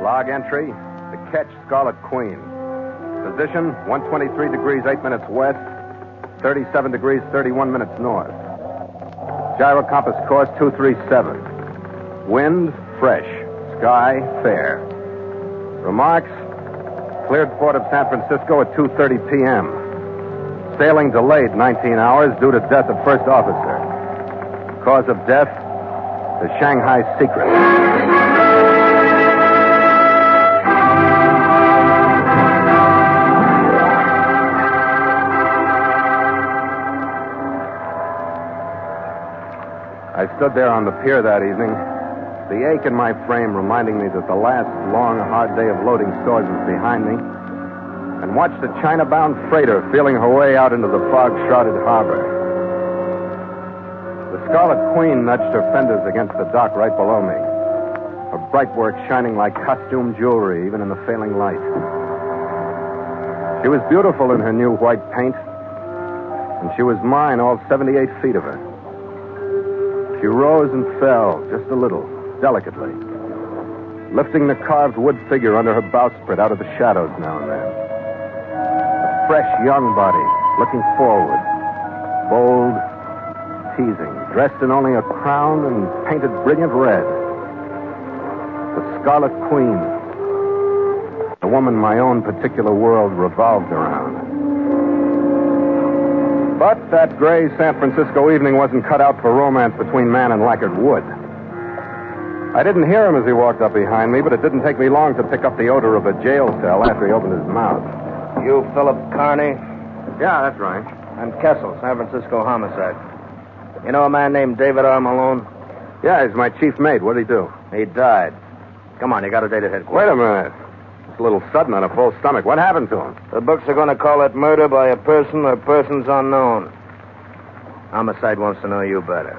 Log entry, the ketch Scarlet Queen. Position, 123 degrees, 8 minutes west, 37 degrees, 31 minutes north. Gyro compass course, 237. Wind, fresh. Sky, fair. Remarks, cleared port of San Francisco at 2:30 p.m. Sailing delayed 19 hours due to death of first officer. Cause of death, the Shanghai secret. I stood there on the pier that evening, the ache in my frame reminding me that the last long, hard day of loading stores was behind me, and watched a China-bound freighter feeling her way out into the fog-shrouded harbor. The Scarlet Queen nudged her fenders against the dock right below me, her bright work shining like costume jewelry even in the failing light. She was beautiful in her new white paint, and she was mine, all 78 feet of her. She rose and fell, just a little, delicately, lifting the carved wood figure under her bowsprit out of the shadows now and then. A fresh, young body, looking forward, bold, teasing, dressed in only a crown and painted brilliant red. The Scarlet Queen, the woman my own particular world revolved around. But that gray San Francisco evening wasn't cut out for romance between man and lacquered wood. I didn't hear him as he walked up behind me, but it didn't take me long to pick up the odor of a jail cell after he opened his mouth. You Philip Carney? Yeah, that's right. I'm Kessel, San Francisco homicide. You know a man named David R. Malone? Yeah, he's my chief mate. What'd he do? He died. Come on, you got a date at headquarters. Wait a minute. It's a little sudden on a full stomach. What happened to him? The books are going to call it murder by a person or persons unknown. Homicide wants to know you better.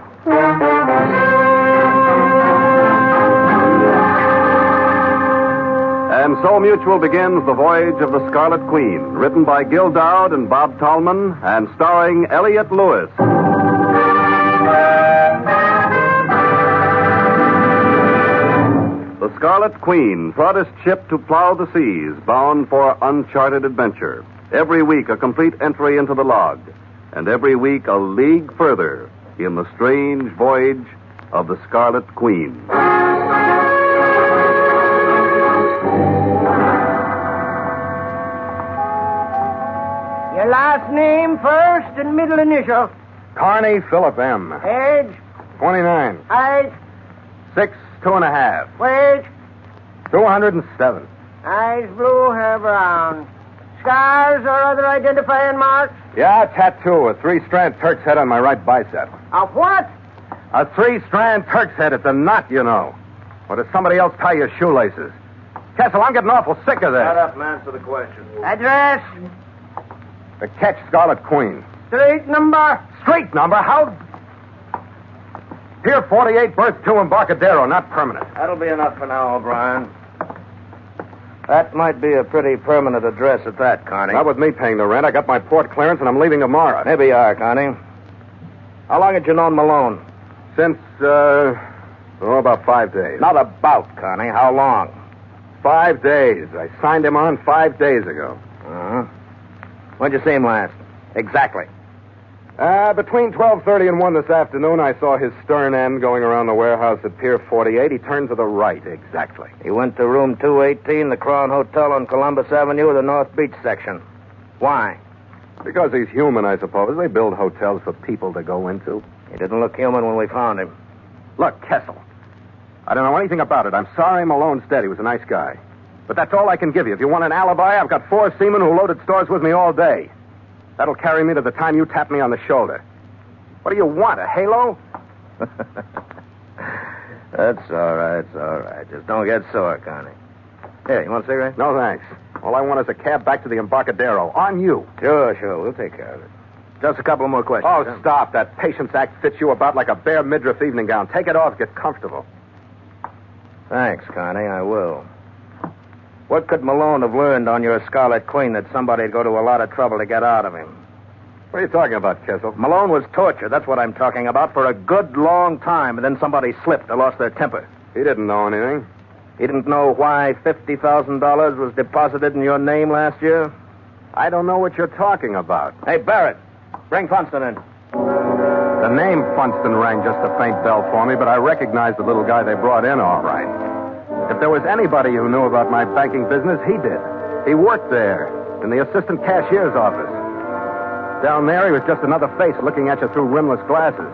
And so Mutual begins The Voyage of the Scarlet Queen, written by Gil Doud and Bob Tallman, and starring Elliott Lewis. The Scarlet Queen, proudest ship to plow the seas, bound for uncharted adventure. Every week a complete entry into the log, and every week a league further in the strange voyage of the Scarlet Queen. Your last name first and middle initial. Carney Philip M. Age? 29. Height? 6'2 1/2. Weight? 207. Eyes blue, hair brown. Scars or other identifying marks? Yeah, tattoo. A 3-strand Turk's head on my right bicep. A what? A 3-strand Turk's head. It's a knot, you know. Or does somebody else tie your shoelaces? Kessel, I'm getting awful sick of this. Shut up and answer the question. Address? The ketch Scarlet Queen. Street number? Street number? How? Pier 48, berth 2, Embarcadero, not permanent. That'll be enough for now, O'Brien. That might be a pretty permanent address at that, Carney. Not with me paying the rent. I got my port clearance and I'm leaving tomorrow. Maybe you are, Carney. How long had you known Malone? Since, about 5 days. Not about, Carney. How long? 5 days. I signed him on 5 days ago. Uh-huh. When'd you see him last? Exactly. Between 12:30 and 1 this afternoon, I saw his stern end going around the warehouse at Pier 48. He turned to the right, exactly. He went to room 218, the Crown Hotel on Columbus Avenue, the North Beach section. Why? Because he's human, I suppose. They build hotels for people to go into. He didn't look human when we found him. Look, Kessel, I don't know anything about it. I'm sorry Malone's dead. He was a nice guy. But that's all I can give you. If you want an alibi, I've got 4 seamen who loaded stores with me all day. That'll carry me to the time you tap me on the shoulder. What do you want, a halo? That's all right, it's all right. Just don't get sore, Carney. Here, you want a cigarette? No, thanks. All I want is a cab back to the Embarcadero. On you. Sure. We'll take care of it. Just a couple more questions. Oh, stop. That Patience Act fits you about like a bare midriff evening gown. Take it off. Get comfortable. Thanks, Carney. I will. What could Malone have learned on your Scarlet Queen that somebody'd go to a lot of trouble to get out of him? What are you talking about, Kessel? Malone was tortured. That's what I'm talking about. For a good long time. And then somebody slipped or lost their temper. He didn't know anything. He didn't know why $50,000 was deposited in your name last year? I don't know what you're talking about. Hey, Barrett, bring Funston in. The name Funston rang just a faint bell for me, but I recognized the little guy they brought in all right. If there was anybody who knew about my banking business, he did. He worked there, in the assistant cashier's office. Down there, he was just another face looking at you through rimless glasses.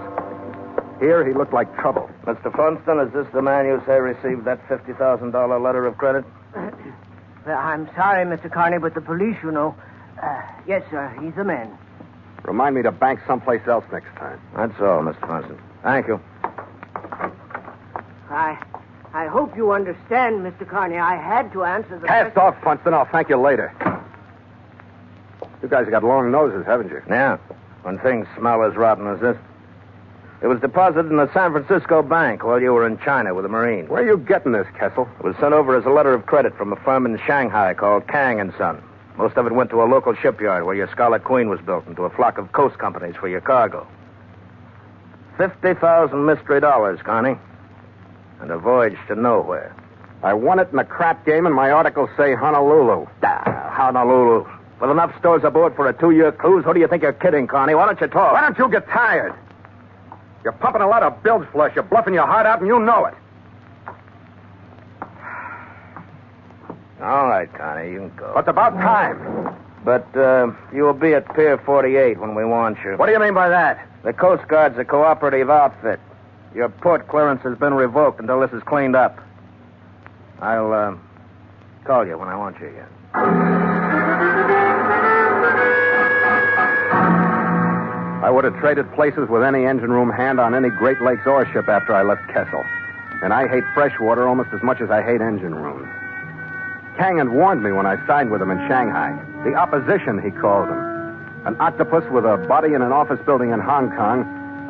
Here, he looked like trouble. Mr. Funston, is this the man you say received that $50,000 letter of credit? Well, I'm sorry, Mr. Carney, but the police, you know. Yes, sir, he's the man. Remind me to bank someplace else next time. That's all, Mr. Funston. Thank you. I hope you understand, Mr. Carney. I had to answer the Cast off, Funston. I'll thank you later. You guys have got long noses, haven't you? Yeah, when things smell as rotten as this. It was deposited in the San Francisco bank while you were in China with the Marines. Where are you getting this, Kessel? It was sent over as a letter of credit from a firm in Shanghai called Kang & Son. Most of it went to a local shipyard where your Scarlet Queen was built and to a flock of coast companies for your cargo. 50,000 mystery dollars, Connie. And a voyage to nowhere. I won it in a crap game, and my articles say Honolulu. Honolulu. With enough stores aboard for a 2-year cruise, who do you think you're kidding, Connie? Why don't you talk? Why don't you get tired? You're pumping a lot of bilge flush. You're bluffing your heart out, and you know it. All right, Connie, you can go. But it's about time. But you will be at Pier 48 when we want you. What do you mean by that? The Coast Guard's a cooperative outfit. Your port clearance has been revoked until this is cleaned up. I'll call you when I want you again. I would have traded places with any engine room hand on any Great Lakes ore ship after I left Kessel. And I hate freshwater almost as much as I hate engine rooms. Kang had warned me when I signed with him in Shanghai. The opposition, he called them. An octopus with a body in an office building in Hong Kong,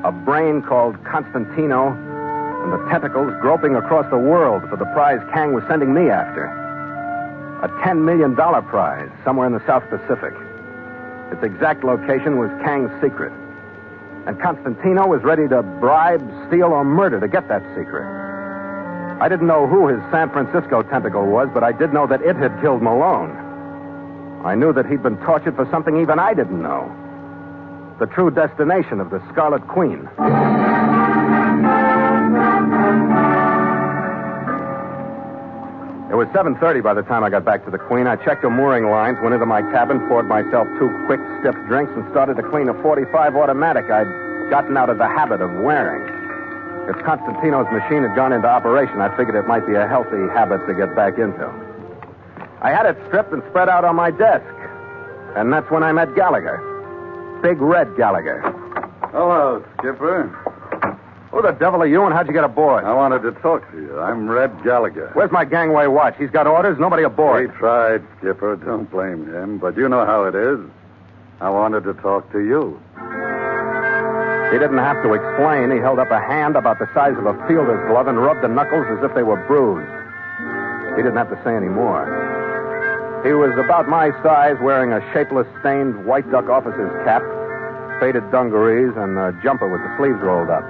a brain called Constantino, and the tentacles groping across the world for the prize Kang was sending me after. A $10 million prize somewhere in the South Pacific. Its exact location was Kang's secret. And Constantino was ready to bribe, steal, or murder to get that secret. I didn't know who his San Francisco tentacle was, but I did know that it had killed Malone. I knew that he'd been tortured for something even I didn't know. The true destination of the Scarlet Queen. It was 7:30 by the time I got back to the Queen. I checked her mooring lines, went into my cabin, poured myself 2 quick, stiff drinks, and started to clean a .45 automatic I'd gotten out of the habit of wearing. If Constantino's machine had gone into operation, I figured it might be a healthy habit to get back into. I had it stripped and spread out on my desk. And that's when I met Gallagher. Big Red Gallagher. Hello, Skipper. Who the devil are you and how'd you get aboard? I wanted to talk to you. I'm Red Gallagher. Where's my gangway watch? He's got orders, nobody aboard. We tried, Skipper. Don't blame him. But you know how it is. I wanted to talk to you. He didn't have to explain. He held up a hand about the size of a fielder's glove and rubbed the knuckles as if they were bruised. He didn't have to say any more. He was about my size, wearing a shapeless, stained white duck officer's cap, faded dungarees, and a jumper with the sleeves rolled up.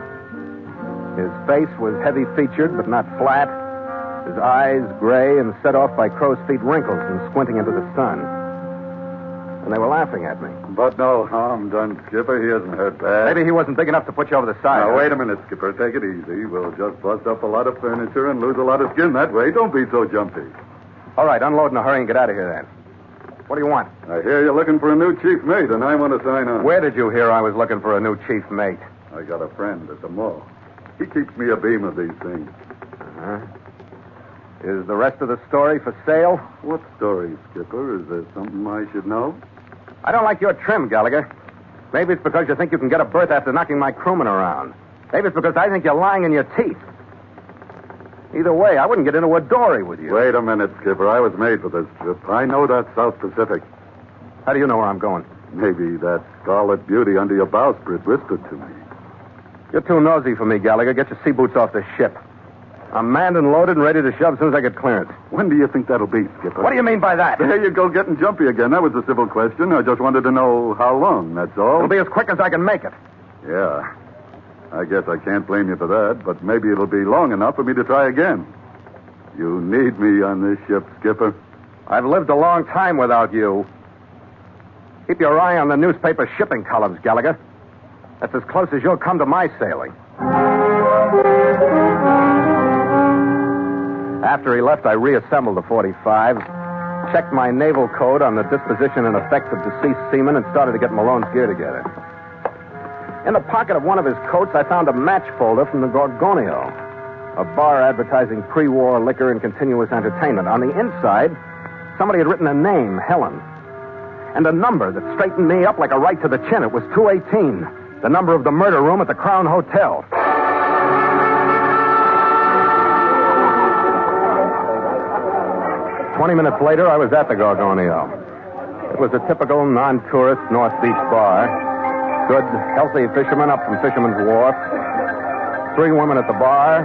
His face was heavy-featured, but not flat. His eyes gray and set off by crow's feet wrinkles and squinting into the sun. And they were laughing at me. But no harm done, Skipper. He isn't hurt bad. Maybe he wasn't big enough to put you over the side. Now, wait a minute, Skipper. Take it easy. We'll just bust up a lot of furniture and lose a lot of skin that way. Don't be so jumpy. All right, unload in a hurry and get out of here, then. What do you want? I hear you're looking for a new chief mate, and I want to sign on. Where did you hear I was looking for a new chief mate? I got a friend at the mall. He keeps me a beam of these things. Uh-huh. Is the rest of the story for sale? What story, Skipper? Is there something I should know? I don't like your trim, Gallagher. Maybe it's because you think you can get a berth after knocking my crewmen around. Maybe it's because I think you're lying in your teeth. Either way, I wouldn't get into a dory with you. Wait a minute, Skipper. I was made for this trip. I know that South Pacific. How do you know where I'm going? Maybe that scarlet beauty under your bowsprit whispered to me. You're too nosy for me, Gallagher. Get your sea boots off the ship. I'm manned and loaded and ready to shove as soon as I get clearance. When do you think that'll be, Skipper? What do you mean by that? There you go, getting jumpy again. That was a civil question. I just wanted to know how long, that's all. It'll be as quick as I can make it. Yeah. I guess I can't blame you for that, but maybe it'll be long enough for me to try again. You need me on this ship, Skipper. I've lived a long time without you. Keep your eye on the newspaper shipping columns, Gallagher. That's as close as you'll come to my sailing. After he left, I reassembled the 45, checked my naval code on the disposition and effects of deceased seamen, and started to get Malone's gear together. In the pocket of one of his coats, I found a match folder from the Gorgonio, a bar advertising pre-war liquor and continuous entertainment. On the inside, somebody had written a name, Helen, and a number that straightened me up like a right to the chin. It was 218, the number of the murder room at the Crown Hotel. "20 minutes later, I was at the Gorgonio. It was a typical non-tourist North Beach bar. Good, healthy fishermen up from Fisherman's Wharf. 3 women at the bar,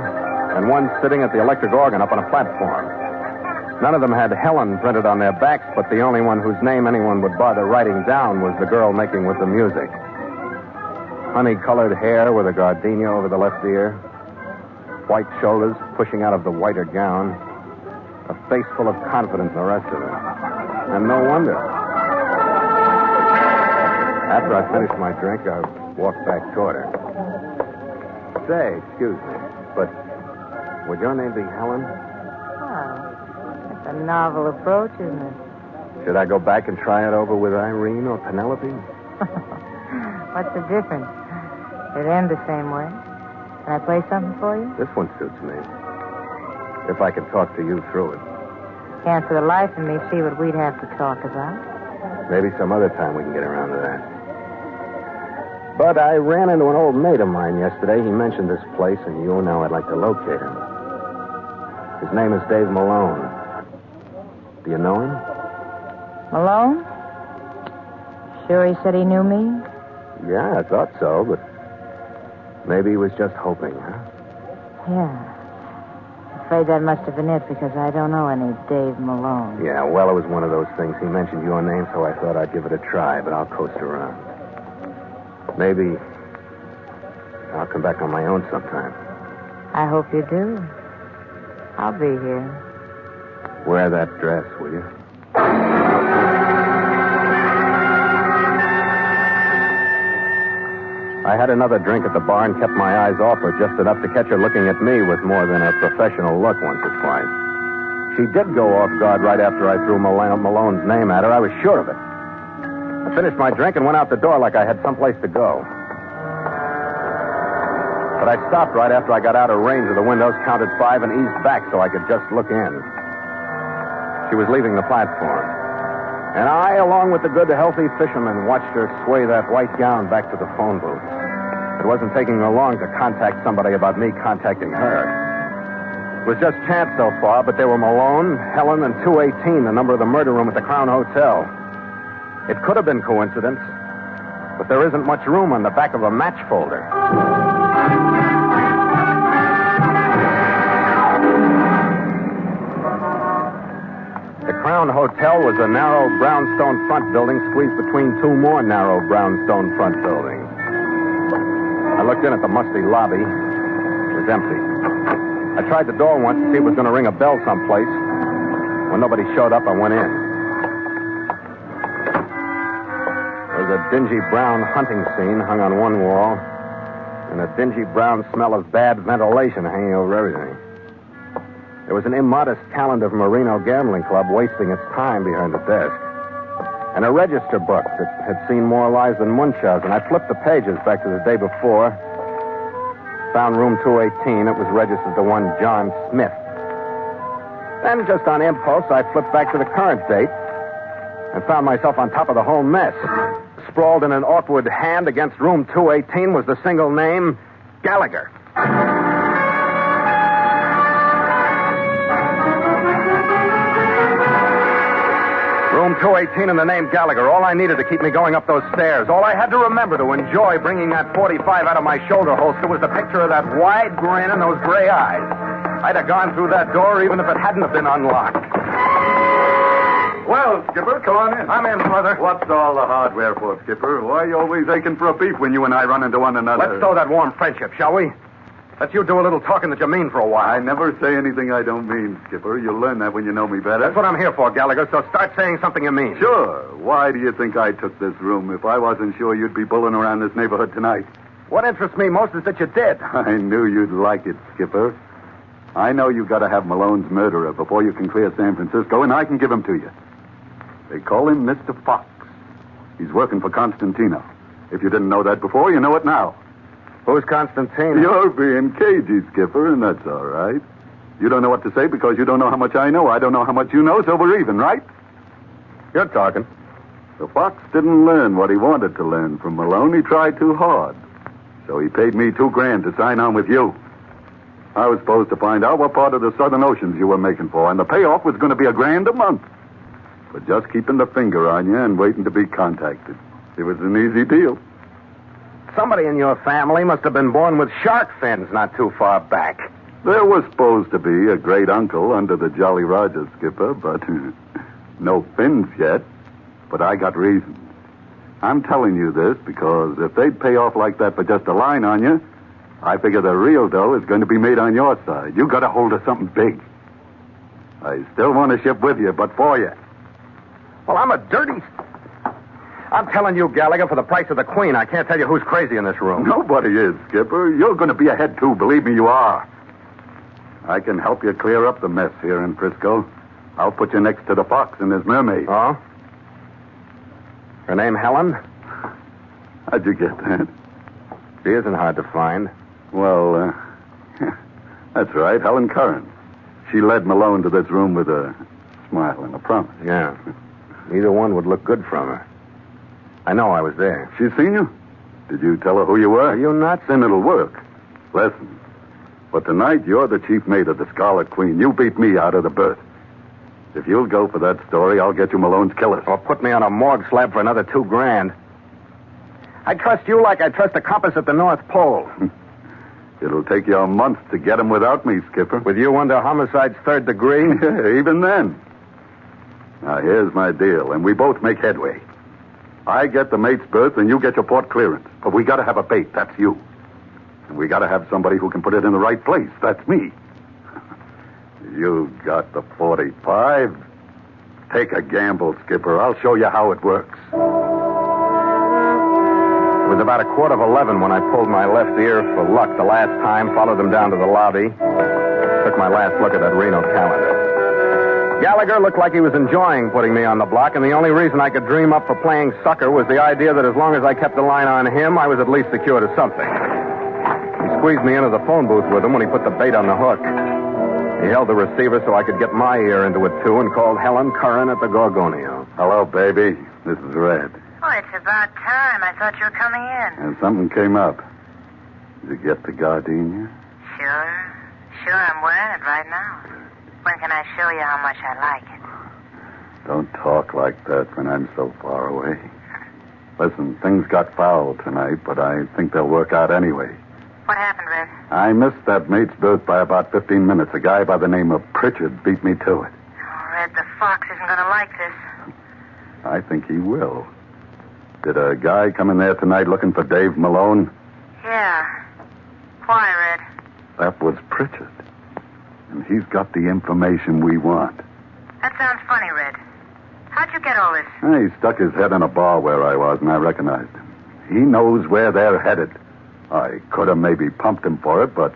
and 1 sitting at the electric organ up on a platform. None of them had Helen printed on their backs, but the only one whose name anyone would bother writing down was the girl making with the music. Honey-colored hair with a gardenia over the left ear, white shoulders pushing out of the whiter gown, a face full of confidence in the rest of it. And no wonder. After I finished my drink, I walked back toward her. Say, excuse me, but would your name be Helen? Oh, that's a novel approach, isn't it? Should I go back and try it over with Irene or Penelope? What's the difference? It end the same way. Can I play something for you? This one suits me. If I can talk to you through it. Can't for the life of me see what we'd have to talk about. Maybe some other time we can get around to that. But I ran into an old mate of mine yesterday. He mentioned this place, and you know I'd like to locate him. His name is Dave Malone. Do you know him? Malone? Sure he said he knew me? Yeah, I thought so, but maybe he was just hoping, huh? Yeah. Afraid that must have been it, because I don't know any Dave Malone. Yeah, well, it was one of those things. He mentioned your name, so I thought I'd give it a try, but I'll coast around. Maybe I'll come back on my own sometime. I hope you do. I'll be here. Wear that dress, will you? I had another drink at the bar and kept my eyes off her just enough to catch her looking at me with more than a professional look once or twice. She did go off guard right after I threw Malone's name at her. I was sure of it. I finished my drink and went out the door like I had someplace to go. But I stopped right after I got out of range of the windows, counted 5, and eased back so I could just look in. She was leaving the platform. And I, along with the good, healthy fisherman, watched her sway that white gown back to the phone booth. It wasn't taking her long to contact somebody about me contacting her. It was just chance so far, but they were Malone, Helen, and 218, the number of the murder room at the Crown Hotel. It could have been coincidence, but there isn't much room on the back of a match folder. The Crown Hotel was a narrow brownstone front building squeezed between 2 more narrow brownstone front buildings. I looked in at the musty lobby. It was empty. I tried the door once to see if it was going to ring a bell someplace. When nobody showed up, I went in. There was a dingy brown hunting scene hung on one wall, and a dingy brown smell of bad ventilation hanging over everything. There was an immodest calendar from a Reno gambling club wasting its time behind the desk. And a register book that had seen more lives than Munchausen. And I flipped the pages back to the day before. Found room 218. It was registered to one John Smith. Then, just on impulse, I flipped back to the current date and found myself on top of the whole mess. Sprawled in an awkward hand against room 218 was the single name, Gallagher. Room 218 and the name Gallagher. All I needed to keep me going up those stairs. All I had to remember to enjoy bringing that 45 out of my shoulder holster was the picture of that wide grin and those gray eyes. I'd have gone through that door even if it hadn't have been unlocked. Well, Skipper, come on in. I'm in, brother. What's all the hardware for, Skipper? Why are you always aching for a beef when you and I run into one another? Let's stow that warm friendship, shall we? Let you do a little talking that you mean for a while. I never say anything I don't mean, Skipper. You'll learn that when you know me better. That's what I'm here for, Gallagher, so start saying something you mean. Sure. Why do you think I took this room if I wasn't sure you'd be bulling around this neighborhood tonight? What interests me most is that you did. I knew you'd like it, Skipper. I know you've got to have Malone's murderer before you can clear San Francisco, and I can give him to you. They call him Mr. Fox. He's working for Constantino. If you didn't know that before, you know it now. Who's Constantino? You're being cagey, Skipper, and that's all right. You don't know what to say because you don't know how much I know. I don't know how much you know, so we're even, right? You're talking. The Fox didn't learn what he wanted to learn from Malone. He tried too hard. So he paid me $2,000 to sign on with you. I was supposed to find out what part of the Southern Oceans you were making for, and the payoff was going to be $1,000 a month. But just keeping the finger on you and waiting to be contacted. It was an easy deal. Somebody in your family must have been born with shark fins not too far back. There was supposed to be a great uncle under the Jolly Roger, Skipper, but no fins yet. But I got reasons. I'm telling you this because if they'd pay off like that for just a line on you, I figure the real dough is going to be made on your side. You got a hold of something big. I still want to ship with you, but for you. Well, I'm telling you, Gallagher, for the price of the Queen, I can't tell you who's crazy in this room. Nobody is, Skipper. You're going to be ahead, too. Believe me, you are. I can help you clear up the mess here in Frisco. I'll put you next to the Fox and his mermaid. Oh? Her name Helen? How'd you get that? She isn't hard to find. Well, that's right, Helen Curran. She led Malone to this room with a smile and a promise. Yeah. Either one would look good from her. I know I was there. She's seen you? Did you tell her who you were? Are you nuts? Then it'll work. Listen, but tonight you're the chief mate of the Scarlet Queen. You beat me out of the berth. If you'll go for that story, I'll get you Malone's killers. Or put me on a morgue slab for another $2,000. I trust you like I trust a compass at the North Pole. It'll take you a month to get him without me, Skipper. With you under homicide's 3rd degree? Yeah, even then. Now, here's my deal, and we both make headway. I get the mate's berth, and you get your port clearance. But we got to have a bait. That's you. And we got to have somebody who can put it in the right place. That's me. You got the 45. Take a gamble, Skipper. I'll show you how it works. It was about 11:15 when I pulled my left ear for luck the last time, followed them down to the lobby, took my last look at that Reno calendar. Gallagher looked like he was enjoying putting me on the block, and the only reason I could dream up for playing sucker was the idea that as long as I kept the line on him, I was at least secure to something. He squeezed me into the phone booth with him when he put the bait on the hook. He held the receiver so I could get my ear into it, too, and called Helen Curran at the Gorgonio. Hello, baby. This is Red. Oh, it's about time. I thought you were coming in. And something came up. Did you get the gardenia? Sure, I'm wearing it right now. When can I show you how much I like it? Don't talk like that when I'm so far away. Listen, things got foul tonight, but I think they'll work out anyway. What happened, Red? I missed that mate's berth by about 15 minutes. A guy by the name of Pritchard beat me to it. Oh, Red, the Fox isn't going to like this. I think he will. Did a guy come in there tonight looking for Dave Malone? Yeah. Why, Red? That was Pritchard. And he's got the information we want. That sounds funny, Red. How'd you get all this? He stuck his head in a bar where I was, and I recognized him. He knows where they're headed. I could have maybe pumped him for it, but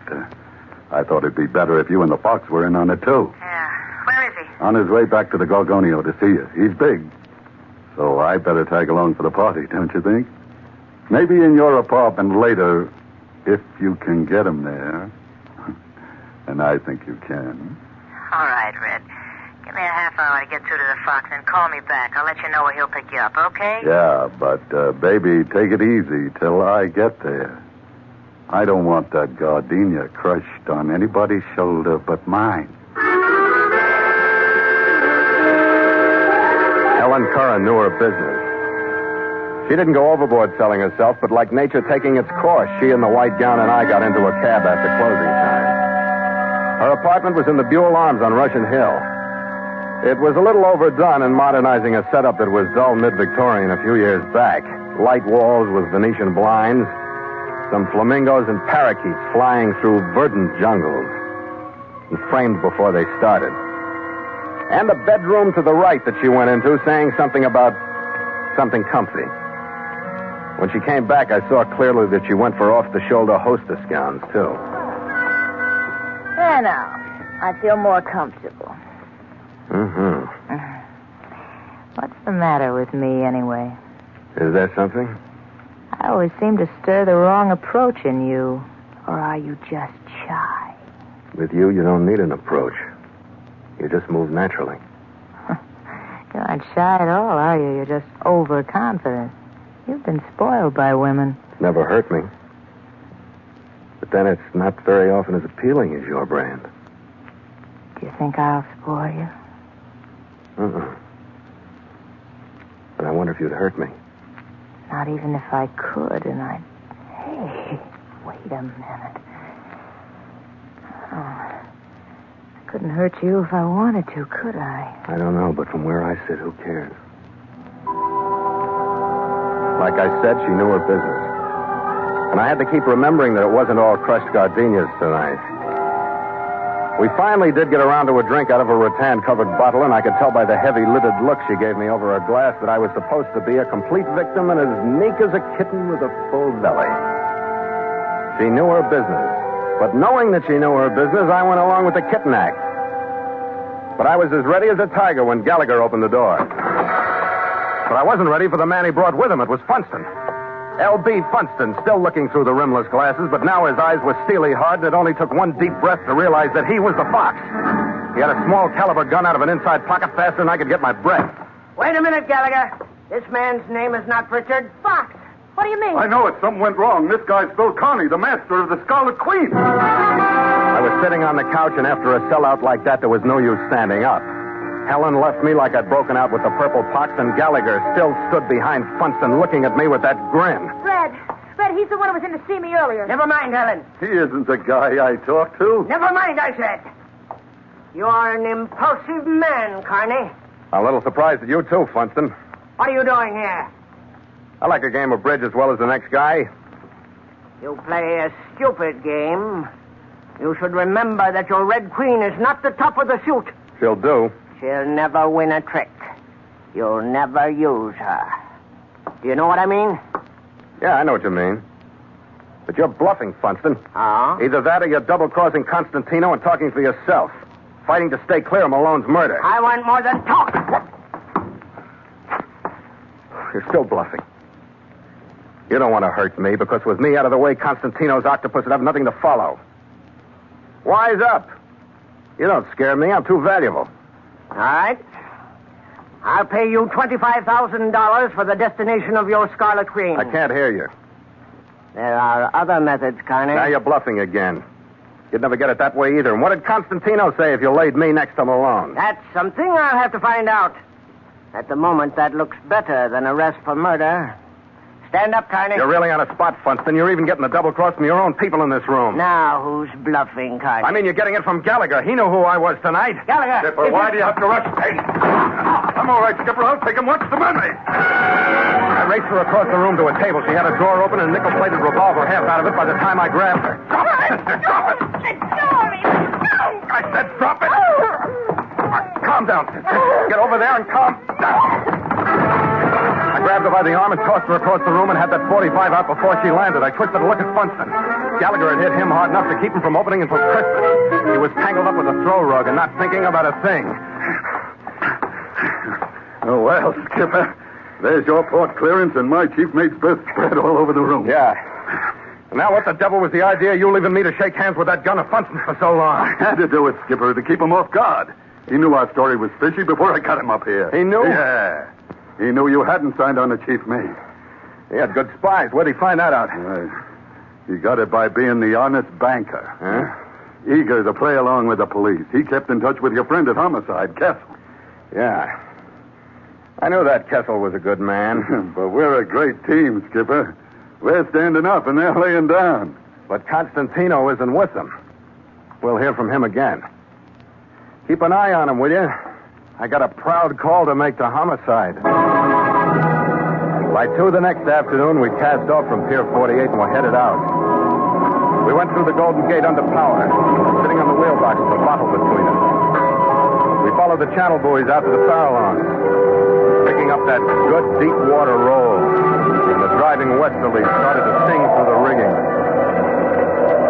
I thought it'd be better if you and the Fox were in on it, too. Yeah. Where is he? On his way back to the Gorgonio to see you. He's big. So I better tag along for the party, don't you think? Maybe in your apartment later, if you can get him there. And I think you can. All right, Red. Give me a half hour to get through to the Fox, and call me back. I'll let you know where he'll pick you up, okay? Yeah, but, baby, take it easy till I get there. I don't want that gardenia crushed on anybody's shoulder but mine. Helen Curran knew her business. She didn't go overboard selling herself, but like nature taking its course, she in the white gown and I got into a cab after closing time. Her apartment was in the Buell Arms on Russian Hill. It was a little overdone in modernizing a setup that was dull mid-Victorian a few years back. Light walls with Venetian blinds, Some flamingos and parakeets flying through verdant jungles. And framed before they started. And a bedroom to the right that she went into saying something about something comfy. When she came back, I saw clearly that she went for off-the-shoulder hostess gowns, too. There now. I feel more comfortable. Mm-hmm. What's the matter with me, anyway? Is there something? I always seem to stir the wrong approach in you. Or are you just shy? With you don't need an approach. You just move naturally. You aren't shy at all, are you? You're just overconfident. You've been spoiled by women. It's never hurt me. But then it's not very often as appealing as your brand. Do you think I'll spoil you? But I wonder if you'd hurt me. Not even if I could, and I'd... Hey, wait a minute. Oh, I couldn't hurt you if I wanted to, could I? I don't know, but from where I sit, who cares? Like I said, she knew her business. And I had to keep remembering that it wasn't all crushed gardenias tonight. We finally did get around to a drink out of a rattan-covered bottle, and I could tell by the heavy-lidded look she gave me over her glass that I was supposed to be a complete victim and as meek as a kitten with a full belly. She knew her business. But knowing that she knew her business, I went along with the kitten act. But I was as ready as a tiger when Gallagher opened the door. But I wasn't ready for the man he brought with him. It was Funston. L.B. Funston, still looking through the rimless glasses, but now his eyes were steely hard, and it only took one deep breath to realize that he was the fox. He had a small caliber gun out of an inside pocket faster than I could get my breath. Wait a minute, Gallagher. This man's name is not Richard Fox. What do you mean? I know it. Something went wrong. This guy's Philip Carney, the master of the Scarlet Queen. I was sitting on the couch, and after a sellout like that, there was no use standing up. Helen left me like I'd broken out with the purple pox, and Gallagher still stood behind Funston looking at me with that grin. Red, he's the one who was in to see me earlier. Never mind, Helen. He isn't the guy I talked to. Never mind, I said. You're an impulsive man, Carney. A little surprised at you, too, Funston. What are you doing here? I like a game of bridge as well as the next guy. You play a stupid game. You should remember that your Red Queen is not the top of the suit. She'll do. She'll never win a trick. You'll never use her. Do you know what I mean? Yeah, I know what you mean. But you're bluffing, Funston. Oh? Either that or you're double-crossing Constantino and talking for yourself. Fighting to stay clear of Malone's murder. I want more than talk. You're still bluffing. You don't want to hurt me, because with me out of the way, Constantino's octopus would have nothing to follow. Wise up. You don't scare me. I'm too valuable. All right. I'll pay you $25,000 for the destination of your Scarlet Queen. I can't hear you. There are other methods, Carney. Now you're bluffing again. You'd never get it that way either. And what did Constantino say if you laid me next to Malone? That's something I'll have to find out. At the moment, that looks better than arrest for murder. Stand up, Carney. You're really on a spot, Funston. You're even getting the double cross from your own people in this room. Now, who's bluffing, Carney? I mean, you're getting it from Gallagher. He knew who I was tonight. Gallagher! Skipper, why do you have to rush? Hey, I'm all right, Skipper. I'll take him. What's the matter? I raced her across the room to a table. She had a drawer open and a nickel-plated revolver, half out of it by the time I grabbed her. Drop it! Drop it! Let go of me. I said drop it! Calm down, sister. Get over there and calm down. I grabbed her by the arm and tossed her across the room and had that 45 out before she landed. I twisted to look at Funston. Gallagher had hit him hard enough to keep him from opening until Christmas. He was tangled up with a throw rug and not thinking about a thing. Oh, well, Skipper, there's your port clearance and my chief mate's berth spread all over the room. Yeah. Now what the devil was the idea of you leaving me to shake hands with that gun of Funston for so long? I had to do it, Skipper, to keep him off guard. He knew our story was fishy before I got him up here. He knew? Yeah. He knew you hadn't signed on to chief mate. He had good spies. Where'd he find that out? He got it by being the honest banker. Huh? Eager to play along with the police. He kept in touch with your friend at Homicide, Kessel. Yeah. I knew that Kessel was a good man. But we're a great team, Skipper. We're standing up and they're laying down. But Constantino isn't with them. We'll hear from him again. Keep an eye on him, will you? I got a proud call to make to Homicide. By 2 the next afternoon, we cast off from Pier 48 and were headed out. went through the Golden Gate under power, sitting on the wheelbox with a bottle between us. We followed the channel buoys out to the Farallones, picking up that good deep water roll. And the driving westerlies started to sing through the rigging.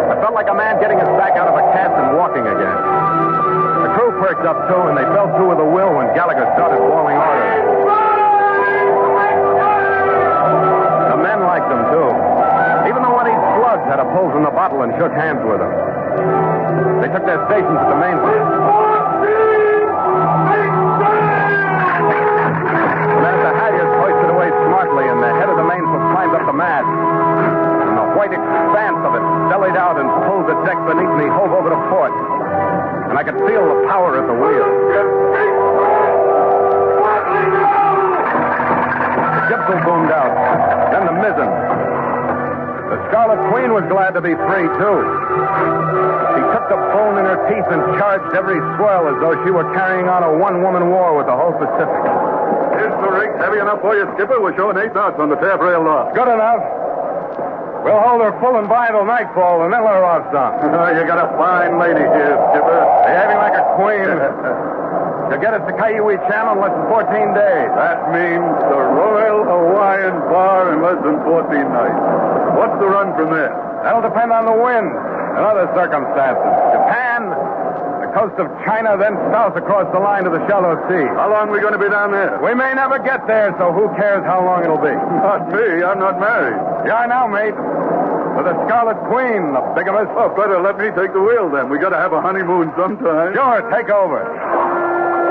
I felt like a man getting his back out of a cast and walking again. The crew perked up, too, and they fell to with a will when Gallagher started bawling orders. The men liked them, too. Even the one each slugs had a pulse in the bottle and shook hands with them. They took their stations at the mainsail. Then the halyards hoisted away smartly, and the head of the mainsail climbed up the mast. And the white expanse of it bellied out and pulled the deck beneath me, hove over to port. And I could feel the power at the wheel. The gypsum boomed out. Then the mizzen. The Scarlet Queen was glad to be free, too. She took the bone in her teeth and charged every swell as though she were carrying on a one-woman war with the whole Pacific. Is the rig heavy enough for you, Skipper? We're showing 8 knots on the taffrail loft. Good enough. We'll hold her full and by till nightfall, and then let her off some. You got a fine lady here, Skipper. Behaving like a queen. She'll get us to Kaiwi Channel in less than 14 days. That means the Royal Hawaiian Bar in less than 14 nights. What's the run from there? That'll depend on the wind and other circumstances. Japan, the coast of China, then south across the line to the shallow sea. How long are we going to be down there? We may never get there, so who cares how long it'll be? Not me. I'm not married. Yeah, I know, mate. With the Scarlet Queen, the bigamist. Oh, better let me take the wheel, then. We got to have a honeymoon sometime. Sure, take over.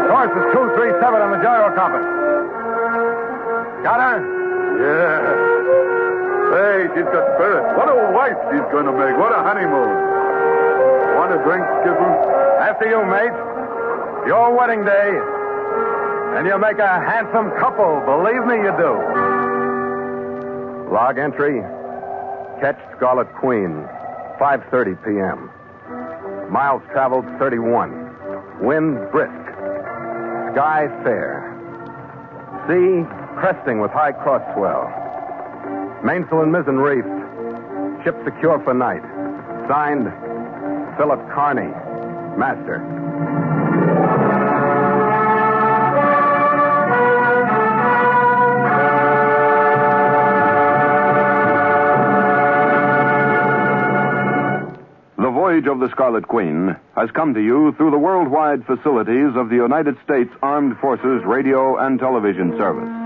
Course is 237 on the gyro compass. Got her? Yeah. Hey, she's got spirit. What a wife she's going to make. What a honeymoon. Want a drink, Skipper? After you, mate. Your wedding day. And you'll make a handsome couple. Believe me, you do. Log entry. Ketch Scarlet Queen. 5:30 p.m. Miles traveled 31. Wind brisk. Sky fair. Sea cresting with high cross swell. Mainsail and mizzen reefed. Ship secure for night. Signed, Philip Carney, Master. The Voyage of the Scarlet Queen has come to you through the worldwide facilities of the United States Armed Forces Radio and Television Service.